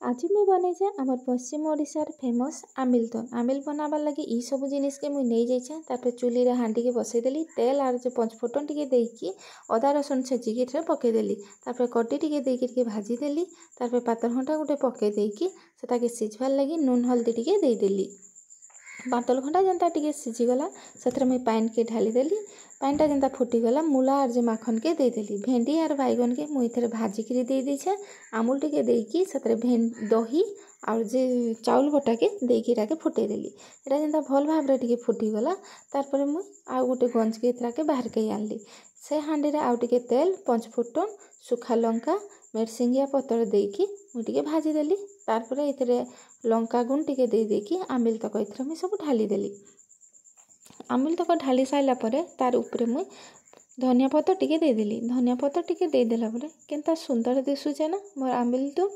आज मुई बनैछे आमर पश्चिम ओडिशार फेमस आमिल तो आमिल बनाबार लगे ई सब जिनिस के मुई नहीं जाइछे। तारपर चुली रे हांडी के बसैदेली तेल आर जो पंचफोटन टिके देकी अदा रसुन छेचिकी एठरे पकेदेली। तारपर कटी टिके देकी टिके भाजी देली। तारपर पातर घंटा गोटे पके देकी सेटाके सिझबार लगी नून हल्दी टिके देदेली। पातल घंटा जेनता टिके सिझीगला सेथरे मुई पानी के ढाली देली। पानीटा जेनता फुटीगला मूला आर जे माखन के देदेली। भेंडी आर बैगन के मुई एथरे भाजिकी दे देछे। आमुल टिके देकी सेथरे दही आर जे चाउल बटा के देकी राके फुटे देली। एटा जेनता भल भाबरे टिके फुटीगला तारपर मुई आ गोटे गंज के एथरा के बाहर के आनली। से हांडी रे आउ टिके तेल पंचफोटन सुखा लंका मेरसिंगिया पतर देकी मुई टिके भाजी देली। तारपर एथरे लंका गुण टिके दे देकी आमिल तक एथरे मुई सब ढाली देली। आमिल तक ढाली साइला परे तार उपरे मुई धनिया पतर टिके दे देली। धनिया पतर टिके दे देला परे केनता सुंदर दिसुचे ना मोर आमिल तो।